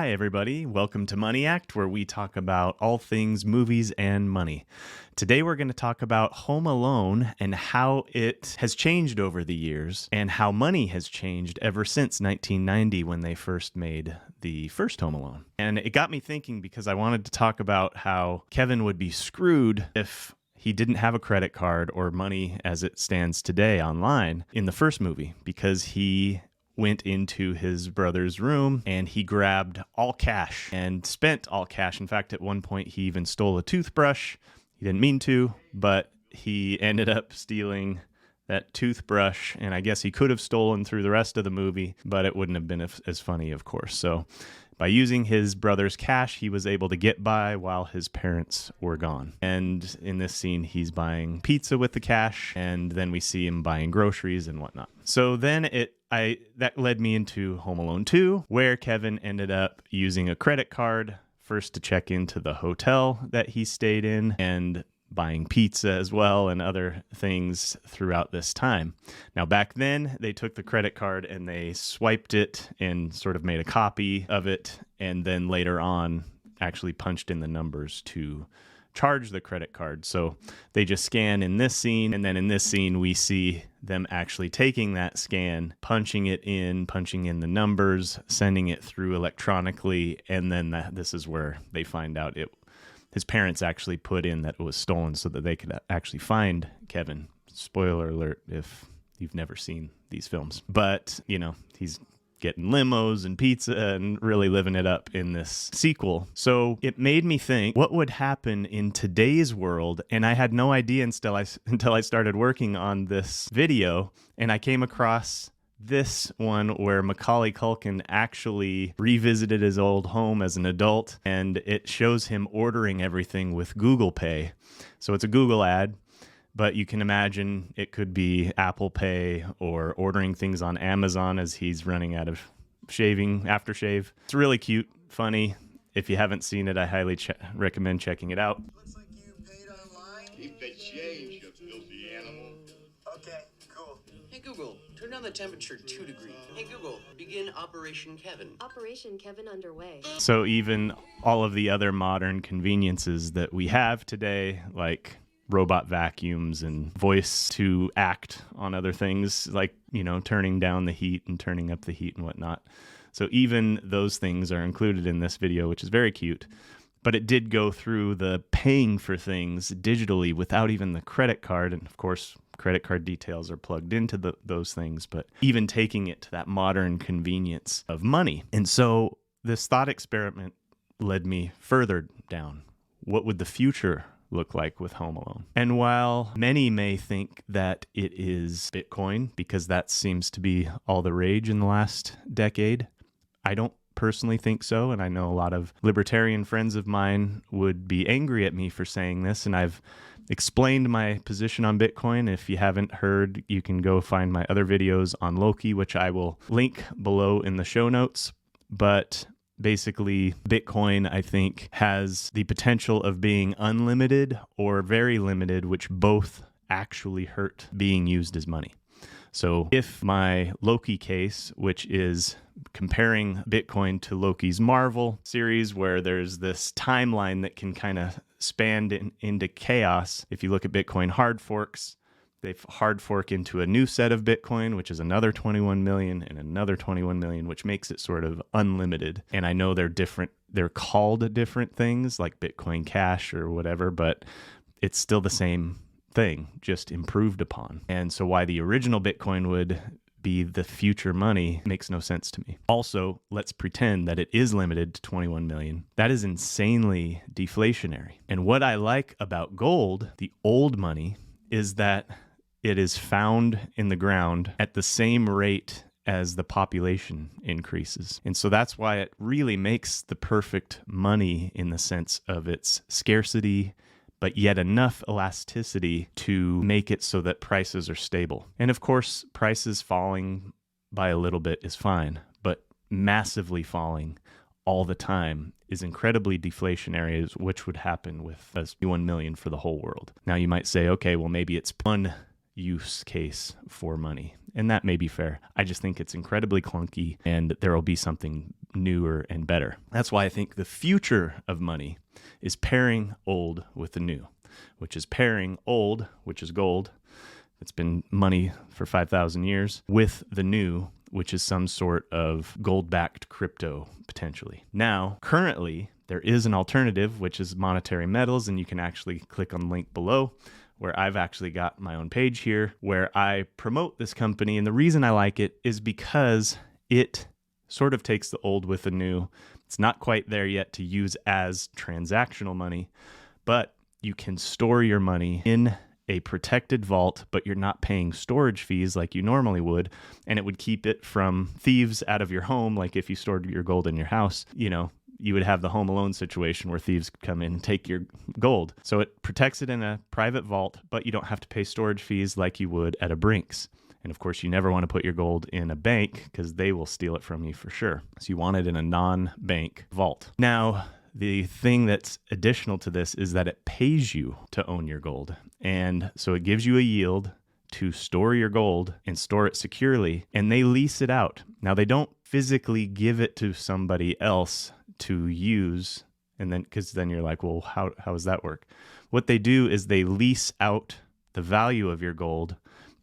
Hi, everybody. Welcome to Money Act, where we talk about all things movies and money. Today, we're going to talk about Home Alone and how it has changed over the years and how money has changed ever since 1990 when they first made the first Home Alone. And it got me thinking because I wanted to talk about how Kevin would be screwed if he didn't have a credit card or money as it stands today online in the first movie, because he went into his brother's room and he grabbed all cash and spent all cash. In fact, at one point, he even stole a toothbrush. He didn't mean to, but he ended up stealing that toothbrush, and I guess he could have stolen through the rest of the movie, but it wouldn't have been as funny, of course. So by using his brother's cash, he was able to get by while his parents were gone. And in this scene, he's buying pizza with the cash, and then we see him buying groceries and whatnot. So then that led me into Home Alone 2, where Kevin ended up using a credit card first to check into the hotel that he stayed in and buying pizza as well and other things throughout this time. Now, back then, they took the credit card and they swiped it and sort of made a copy of it, and then later on actually punched in the numbers to charge the credit card. So they just scan in this scene, and then in this scene, we see them actually taking that scan, punching in the numbers, sending it through electronically, and then this is where they find out his parents actually put in that it was stolen so that they could actually find Kevin. Spoiler alert if you've never seen these films. But, he's getting limos and pizza and really living it up in this sequel. So it made me think, what would happen in today's world? And I had no idea until I started working on this video, and I came across this one where Macaulay Culkin actually revisited his old home as an adult, and it shows him ordering everything with Google Pay. So it's a Google ad, but you can imagine it could be Apple Pay or ordering things on Amazon as he's running out of aftershave. It's really cute, funny. If you haven't seen it, I highly recommend checking it out. Looks like you paid online. Keep the change, you filthy animal. Okay, cool. Hey Google, turn down the temperature 2 degrees. Hey Google, begin Operation Kevin. Operation Kevin underway. So even all of the other modern conveniences that we have today, like robot vacuums and voice to act on other things, like, turning down the heat and turning up the heat and whatnot. So even those things are included in this video, which is very cute. But it did go through the paying for things digitally without even the credit card. And of course, credit card details are plugged into those things, but even taking it to that modern convenience of money. And so this thought experiment led me further down. What would the future look like with Home Alone? And while many may think that it is Bitcoin, because that seems to be all the rage in the last decade, I don't personally think so, and I know a lot of libertarian friends of mine would be angry at me for saying this, and I've explained my position on Bitcoin. If you haven't heard, you can go find my other videos on Loki, which I will link below in the show notes. But basically, Bitcoin, I think, has the potential of being unlimited or very limited, which both actually hurt being used as money. So if my Loki case, which is comparing Bitcoin to Loki's Marvel series, where there's this timeline that can kind of span into chaos. If you look at Bitcoin hard forks, they hard fork into a new set of Bitcoin, which is another 21 million and another 21 million, which makes it sort of unlimited. And I know they're different. They're called different things like Bitcoin Cash or whatever, but it's still the same thing, just improved upon. And so why the original Bitcoin would be the future money makes no sense to me. Also, let's pretend that it is limited to 21 million. That is insanely deflationary. And what I like about gold, the old money, is that it is found in the ground at the same rate as the population increases. And so that's why it really makes the perfect money in the sense of its scarcity, but yet enough elasticity to make it so that prices are stable. And of course, prices falling by a little bit is fine, but massively falling all the time is incredibly deflationary, which would happen with 1 million for the whole world. Now you might say, okay, well maybe it's one use case for money, and that may be fair. I just think it's incredibly clunky, and there will be something newer and better. That's why I think the future of money is pairing old with the new, which is pairing old, which is gold, it's been money for 5,000 years, with the new, which is some sort of gold-backed crypto, potentially. Now, currently, there is an alternative, which is monetary metals, and you can actually click on the link below, where I've actually got my own page here, where I promote this company. And the reason I like it is because it sort of takes the old with the new. It's not quite there yet to use as transactional money, but you can store your money in a protected vault, but you're not paying storage fees like you normally would. And it would keep it from thieves out of your home. Like if you stored your gold in your house, you would have the Home Alone situation where thieves come in and take your gold. So it protects it in a private vault, but you don't have to pay storage fees like you would at a Brinks. And of course, you never want to put your gold in a bank because they will steal it from you for sure. So you want it in a non-bank vault. Now, the thing that's additional to this is that it pays you to own your gold. And so it gives you a yield to store your gold and store it securely, and they lease it out. Now, they don't physically give it to somebody else to use, and then because then you're like, well, how does that work? What they do is they lease out the value of your gold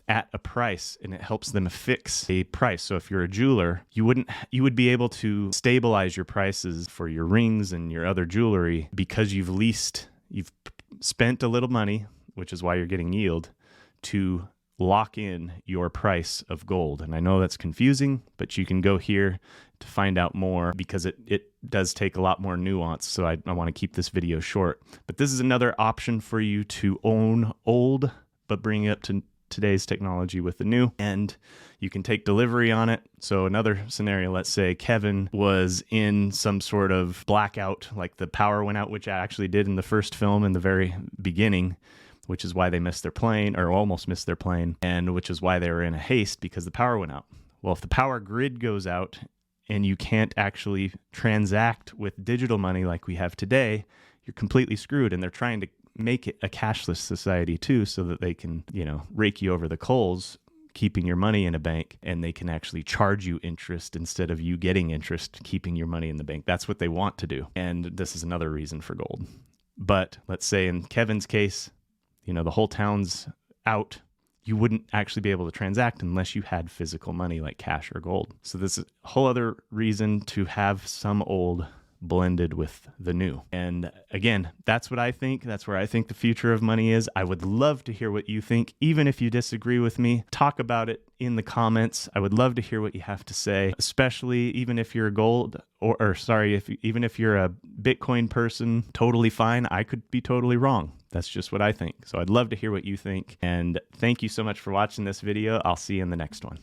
at a price, and it helps them fix a price. So if you're a jeweler, you would be able to stabilize your prices for your rings and your other jewelry because you've spent a little money, which is why you're getting yield, to lock in your price of gold. And I know that's confusing, but you can go here to find out more because it does take a lot more nuance. So I want to keep this video short. But this is another option for you to own old, but bring it up to today's technology with the new, and you can take delivery on it. So another scenario, let's say Kevin was in some sort of blackout, like the power went out, which I actually did in the first film in the very beginning, which is why they missed their plane, or almost missed their plane, and which is why they were in a haste because the power went out. Well, if the power grid goes out and you can't actually transact with digital money like we have today, you're completely screwed. And they're trying to make it a cashless society too, so that they can, rake you over the coals, keeping your money in a bank, and they can actually charge you interest instead of you getting interest, keeping your money in the bank. That's what they want to do. And this is another reason for gold. But let's say in Kevin's case, the whole town's out. You wouldn't actually be able to transact unless you had physical money like cash or gold. So this is a whole other reason to have some old blended with the new. And again, that's what I think. That's where I think the future of money is. I would love to hear what you think. Even if you disagree with me, talk about it in the comments. I would love to hear what you have to say, especially even if you're a gold even if you're a Bitcoin person, totally fine. I could be totally wrong. That's just what I think. So I'd love to hear what you think. And thank you so much for watching this video. I'll see you in the next one.